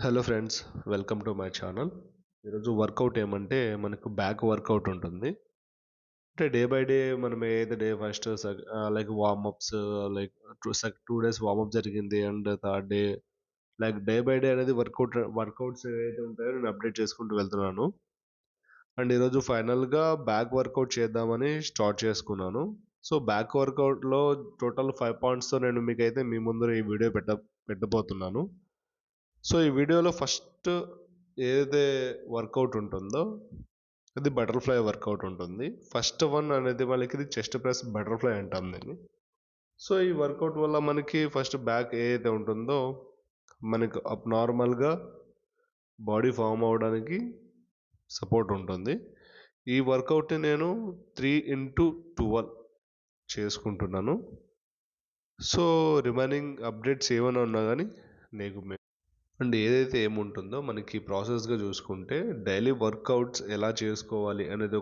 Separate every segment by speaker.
Speaker 1: Hello friends, welcome to my channel. ఈరోజు work out ఏమంటే మనకు బ్యాక్ వర్కౌట్ ఉంటుంది. అంటే డే బై డే మనం ఏదైతే day first like warmups, like 2 days warmup జరిగింది and third day like day by day అనేది వర్కౌట్స్ ఏవైతే ఉంటాయో నేను అప్డేట్ చేసుకుంటూ వెళ్తున్నాను. అండ్ ఈరోజు ఫైనల్గా బ్యాక్ వర్కౌట్ చేద్దామని స్టార్ట్ చేసుకున్నాను. సో బ్యాక్ వర్కౌట్లో టోటల్ 5 పాయింట్స్తో నేను మీకైతే మీ ముందు ఈ వీడియో పెట్టబోతున్నాను. సో ఈ వీడియోలో ఫస్ట్ ఏదైతే వర్కౌట్ ఉంటుందో అది బటర్ఫ్లై వర్కౌట్ ఉంటుంది. ఫస్ట్ వన్ అనేది మనకి ఇది చెస్ట్ ప్రెస్ బటర్ఫ్లై అంటాం దీన్ని. సో ఈ వర్కౌట్ వల్ల మనకి ఫస్ట్ బ్యాక్ ఏదైతే ఉంటుందో మనకు అప్ నార్మల్గా బాడీ ఫామ్ అవడానికి సపోర్ట్ ఉంటుంది. ఈ వర్కౌట్ని నేను 3x12 చేసుకుంటున్నాను. సో రిమైనింగ్ అప్డేట్స్ ఏమైనా ఉన్నా కానీ నీకు అండ్ ఏదైతే ఏముంటుందో మనకి ప్రాసెస్గా చూసుకుంటే డైలీ వర్కౌట్స్ ఎలా చేసుకోవాలి అనేది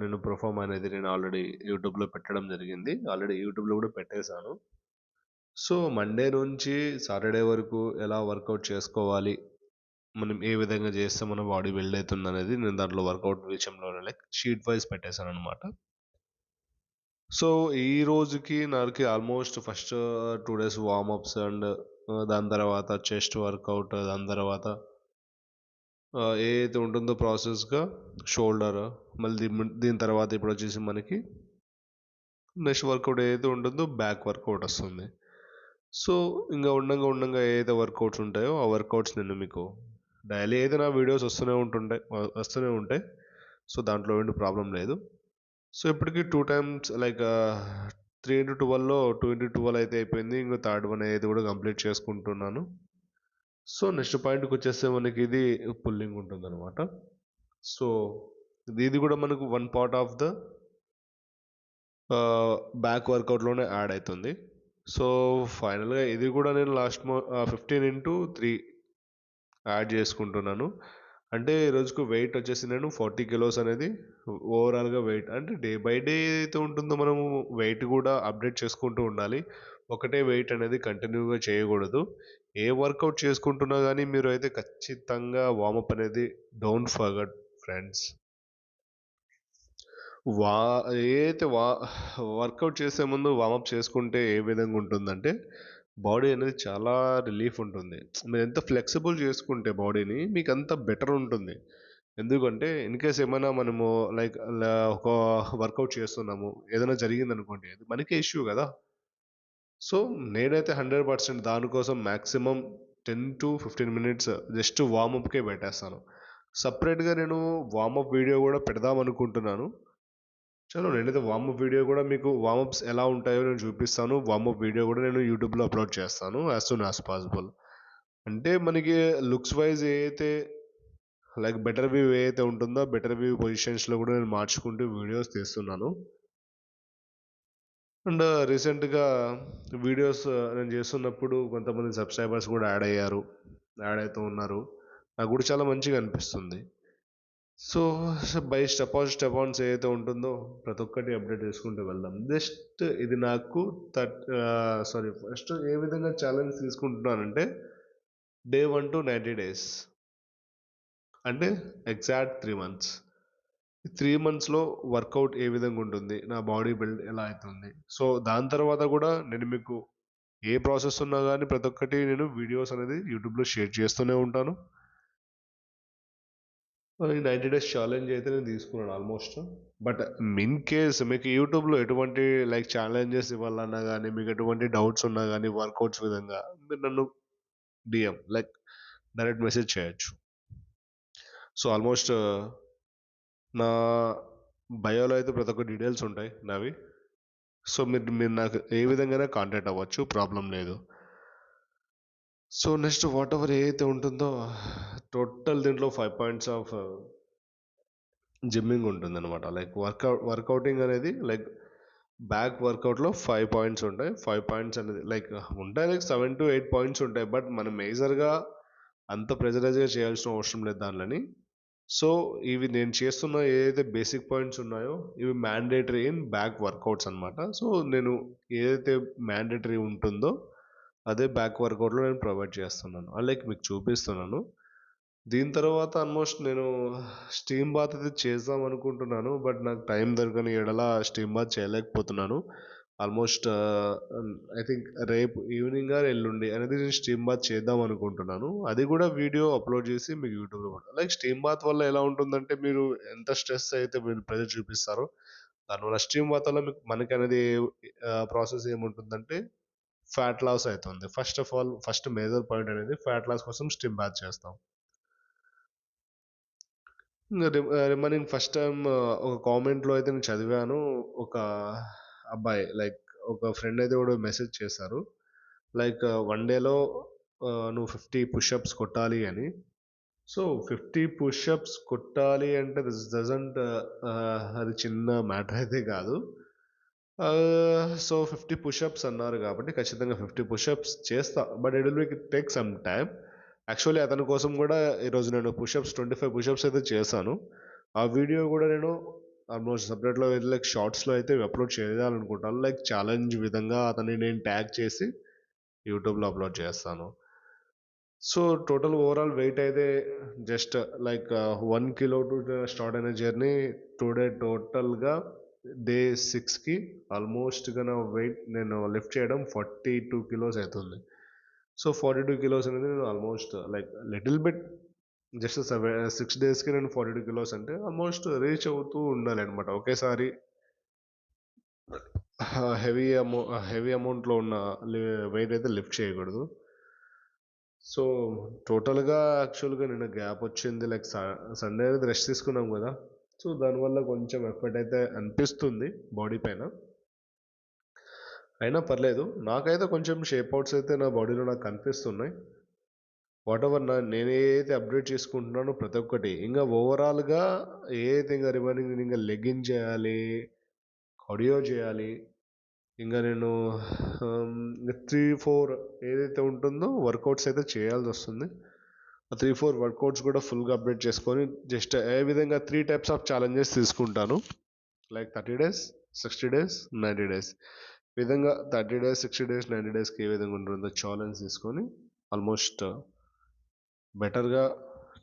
Speaker 1: నేను ప్రొఫామ్ అనేది నేను ఆల్రెడీ యూట్యూబ్లో పెట్టడం జరిగింది. ఆల్రెడీ యూట్యూబ్లో కూడా పెట్టేశాను. సో మండే నుంచి సాటర్డే వరకు ఎలా వర్కౌట్ చేసుకోవాలి, మనం ఏ విధంగా చేస్తే మన బాడీ బిల్డ్ అవుతుంది అనేది నేను దాంట్లో వర్కౌట్ విషయంలో లైక్ షీట్ వైజ్ పెట్టేశాను అనమాట. సో ఈ రోజుకి నాకు almost first 2 days warm-ups and దాని తర్వాత చెస్ట్ వర్కౌట్, దాని తర్వాత ఏదైతే ఉంటుందో ప్రాసెస్గా షోల్డర్, మళ్ళీ దీని తర్వాత ఇప్పుడు వచ్చేసి మనకి నెక్స్ట్ వర్కౌట్ ఏదైతే ఉంటుందో బ్యాక్ వర్కౌట్ వస్తుంది. సో ఇంకా ఉండంగా ఏదైతే వర్కౌట్స్ ఉంటాయో ఆ వర్కౌట్స్ నేను మీకు డైలీ అయితే నా వీడియోస్ వస్తూనే ఉంటాయి. సో దాంట్లో ఏంటి ప్రాబ్లం లేదు. సో ఇప్పటికి 2 times లైక్ 3x12లో 2x12 అయితే అయిపోయింది. ఇంకా థర్డ్ వన్ అయితే కూడా కంప్లీట్ చేసుకుంటున్నాను. సో నెక్స్ట్ పాయింట్కి వచ్చేస్తే మనకి ఇది పుల్లింగ్ ఉంటుంది అనమాట. సో ఇది కూడా మనకు one part of the back వర్కౌట్లోనే యాడ్ అవుతుంది. సో ఫైనల్గా ఇది కూడా నేను లాస్ట్ 15x3 యాడ్ చేసుకుంటున్నాను. అంటే రోజుకు వెయిట్ వచ్చేసి నేను 40 kilos అనేది ఓవరాల్గా వెయిట్. అంటే డే బై డే అయితే ఉంటుందో మనము వెయిట్ కూడా అప్డేట్ చేసుకుంటూ ఉండాలి. ఒకటే వెయిట్ అనేది కంటిన్యూగా చేయకూడదు. ఏ వర్కౌట్ చేసుకుంటున్నా కానీ మీరు అయితే ఖచ్చితంగా వార్మప్ అనేది డోంట్ ఫర్గెట్ ఫ్రెండ్స్. వా ఏదైతే వర్కౌట్ చేసే ముందు వార్మప్ చేసుకుంటే ఏ విధంగా ఉంటుందంటే బాడీ అనేది చాలా రిలీఫ్ ఉంటుంది. మీరు ఎంత ఫ్లెక్సిబుల్ చేసుకుంటే బాడీని మీకు అంత బెటర్ ఉంటుంది. ఎందుకంటే ఇన్ కేస్ ఏమైనా మనము లైక్ ఒక వర్కౌట్ చేస్తున్నాము, ఏదైనా జరిగింది అనుకోండి, అది మనకే ఇష్యూ కదా. సో నేనైతే 100% దానికోసం మ్యాక్సిమం 10 to 15 minutes జస్ట్ వార్మప్కే పెట్టేస్తాను. సపరేట్గా నేను వార్మప్ వీడియో కూడా పెడదాం అనుకుంటున్నాను. చలో నేనైతే వార్మప్ వీడియో కూడా మీకు వార్మప్స్ ఎలా ఉంటాయో నేను చూపిస్తాను. వార్మప్ వీడియో కూడా నేను యూట్యూబ్లో అప్లోడ్ చేస్తాను యాజ్ సూన్ యాజ్ పాసిబుల్. అంటే మనకి లుక్స్ వైజ్ ఏదైతే లైక్ బెటర్ వ్యూ ఏదైతే ఉంటుందో బెటర్ వ్యూ పొజిషన్స్లో కూడా నేను మార్చుకుంటూ వీడియోస్ తీస్తున్నాను. అండ్ రీసెంట్గా వీడియోస్ నేను చేస్తున్నప్పుడు కొంతమంది సబ్స్క్రైబర్స్ కూడా యాడ్ అవుతూ ఉన్నారు. నాకు కూడా చాలా మంచిగా అనిపిస్తుంది. సో బై స్టెప్ ఆన్స్ ఏదైతే ఉంటుందో ప్రతి ఒక్కటి అప్డేట్ చేసుకుంటూ వెళ్దాం. జస్ట్ ఇది నాకు ఫస్ట్ ఏ విధంగా ఛాలెంజ్ తీసుకుంటున్నానంటే day 1 to 90 days, అంటే ఎగ్జాక్ట్ 3 months. 3 monthsలో వర్కౌట్ ఏ విధంగా ఉంటుంది, నా బాడీ బిల్డ్ ఎలా అవుతుంది. సో దాని తర్వాత కూడా నేను మీకు ఏ ప్రాసెస్ ఉన్నా కానీ ప్రతి ఒక్కటి నేను వీడియోస్ అనేది యూట్యూబ్లో షేర్ చేస్తూనే ఉంటాను. ఈ 90 days ఛాలెంజ్ అయితే నేను తీసుకున్నాను ఆల్మోస్ట్. బట్ ఇన్ కేస్ మీకు యూట్యూబ్లో ఎటువంటి లైక్ ఛాలెంజెస్ ఇవ్వాలన్నా కానీ, మీకు ఎటువంటి డౌట్స్ ఉన్నా కానీ వర్కౌట్స్ విధంగా మీరు నన్ను డిఎం లైక్ డైరెక్ట్ మెసేజ్ చేయొచ్చు. సో ఆల్మోస్ట్ నా బయోలో అయితే ప్రతి ఒక్క డీటెయిల్స్ ఉంటాయి నావి. సో మీరు నాకు ఏ విధంగా కాంటాక్ట్ అవ్వచ్చు, ప్రాబ్లం లేదు. సో నెక్స్ట్ వాట్ ఎవర్ ఏదైతే ఉంటుందో టోటల్ దీంట్లో 5 points ఆఫ్ జిమ్మింగ్ ఉంటుంది అనమాట. లైక్ వర్కౌటింగ్ అనేది లైక్ బ్యాక్ వర్కౌట్లో 5 points ఉంటాయి. 5 points అనేది లైక్ ఉంటాయి, లైక్ 7 to 8 points ఉంటాయి. బట్ మనం మేజర్గా అంత ప్రెజరైజ్గా చేయాల్సిన అవసరం లేదు దానిని. సో ఇవి నేను చేస్తున్న ఏదైతే బేసిక్ పాయింట్స్ ఉన్నాయో ఇవి మ్యాండేటరీ ఇన్ బ్యాక్ వర్కౌట్స్ అనమాట. సో నేను ఏదైతే మ్యాండేటరీ ఉంటుందో అదే బ్యాక్ వర్కౌట్లో నేను ప్రొవైడ్ చేస్తున్నాను. లైక్ మీకు చూపిస్తున్నాను. దీని తర్వాత ఆల్మోస్ట్ నేను స్టీమ్ బాత్ అయితే చేద్దాం అనుకుంటున్నాను. బట్ నాకు టైం దొరకని ఎడల స్టీమ్ బాత్ చేయలేకపోతున్నాను. ఆల్మోస్ట్ ఐ థింక్ రేపు ఈవినింగ్ ఎల్లుండి అనేది నేను స్టీమ్ బాత్ చేద్దాం అనుకుంటున్నాను. అది కూడా వీడియో అప్లోడ్ చేసి మీకు యూట్యూబ్లో లైక్ స్టీమ్ బాత్ వల్ల ఎలా ఉంటుందంటే మీరు ఎంత స్ట్రెస్ అయితే మీరు ప్రెజర్ చూపిస్తారో దానివల్ల స్టీమ్ బాత్ వల్ల మనకి అనేది ప్రాసెస్ ఏముంటుందంటే ఫ్యాట్ లాస్ అవుతుంది. First of all first major point అనేది ఫ్యాట్ లాస్ కోసం స్టీమ్ బాత్ చేస్తాం. రిమైనింగ్ ఫస్ట్ టైం ఒక కామెంట్లో అయితే నేను చదివాను. ఒక అబ్బాయి లైక్ ఒక ఫ్రెండ్ అయితే కూడా మెసేజ్ చేశారు. లైక్ వన్ డేలో నువ్వు 50 పుషప్స్ కొట్టాలి అని. సో 50 పుషప్స్ కొట్టాలి అంటే దిస్ డజంట్ అది చిన్న మ్యాటర్ అయితే కాదు. సో 50 పుషప్స్ అన్నారు కాబట్టి ఖచ్చితంగా 50 పుషప్స్ చేస్తా. But it will take some time. Actually అతని కోసం కూడా ఈరోజు నేను పుషప్స్ 25 పుషప్స్ అయితే చేశాను. ఆ వీడియో కూడా నేను ఆల్మోస్ట్ సపరేట్లో లైక్ షార్ట్స్లో అయితే అప్లోడ్ చేయాలనుకుంటాను. లైక్ ఛాలెంజ్ విధంగా అతన్ని నేను ట్యాగ్ చేసి యూట్యూబ్లో అప్లోడ్ చేస్తాను. సో టోటల్ ఓవరాల్ వెయిట్ అయితే just like 1 kilo to start అయిన జర్నీ టుడే టోటల్గా డే 6కి ఆల్మోస్ట్ నా వెయిట్ నేను లిఫ్ట్ చేయడం 42 కిలోస్ అవుతుంది. సో 42 కిలోస్ అనేది నేను almost like little bit just 6 డేస్కి నేను 42 కిలోస్ అంటే ఆల్మోస్ట్ రీచ్ అవుతూ ఉండాలి అనమాట. ఒకేసారి హెవీ అమౌంట్లో ఉన్న వెయిట్ అయితే లిఫ్ట్ చేయకూడదు. సో టోటల్గా యాక్చువల్గా నిన్న గ్యాప్ వచ్చింది. లైక్ సండే అనేది రెస్ట్ తీసుకున్నాం కదా. సో దానివల్ల కొంచెం ఎఫర్ట్ అయితే అనిపిస్తుంది బాడీ పైన. అయినా పర్లేదు. నాకైతే కొంచెం షేప్ అవుట్స్ అయితే నా బాడీలో నాకు కనిపిస్తున్నాయి. వాట్ ఎవర్ నేనైతే అప్డేట్ చేసుకుంటున్నానో ప్రతి ఒక్కటి ఇంకా ఓవరాల్గా ఏదైతే ఇంకా రిమైనింగ్ ఇంకా లెగిన్ చేయాలి, కార్డియో చేయాలి, ఇంకా నేను 3-4 ఏదైతే ఉంటుందో వర్కౌట్స్ అయితే చేయాల్సి వస్తుంది. ఆ 3-4 వర్కౌట్స్ కూడా ఫుల్గా అప్డేట్ చేసుకొని జస్ట్ ఏ విధంగా 3 టైప్స్ ఆఫ్ ఛాలెంజెస్ తీసుకుంటాను. లైక్ 30 డేస్, 60 డేస్, 90 డేస్ విధంగా 30 డేస్, 60 డేస్, 90 డేస్కి ఏ విధంగా ఉంటుందో ఛాలెంజ్ తీసుకొని ఆల్మోస్ట్ బెటర్గా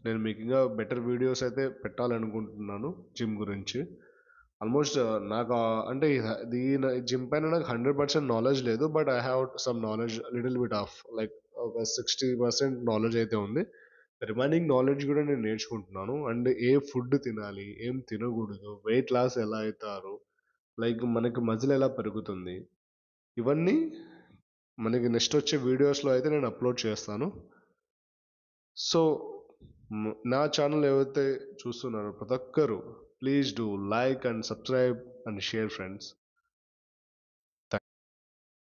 Speaker 1: నేను మీకు ఇంకా బెటర్ వీడియోస్ అయితే పెట్టాలనుకుంటున్నాను జిమ్ గురించి. ఆల్మోస్ట్ నాకు అంటే దీని జిమ్ పైన నాకు 100% నాలెడ్జ్ లేదు. But I have some knowledge little bit of like ఒక 60% నాలెడ్జ్ అయితే ఉంది. రిమైనింగ్ నాలెడ్జ్ కూడా నేను నేర్చుకుంటున్నాను. అండ్ ఏ ఫుడ్ తినాలి, ఏం తినకూడదు, వెయిట్ లాస్ ఎలా అవుతారు, లైక్ మనకి మజిల్ ఎలా పెరుగుతుంది, ఇవన్నీ మనకి నెక్స్ట్ వచ్చే వీడియోస్లో అయితే నేను అప్లోడ్ చేస్తాను. సో నా ఛానల్ ఏవైతే చూస్తున్నారో ప్రతి ఒక్కరు please do like and subscribe and share friends.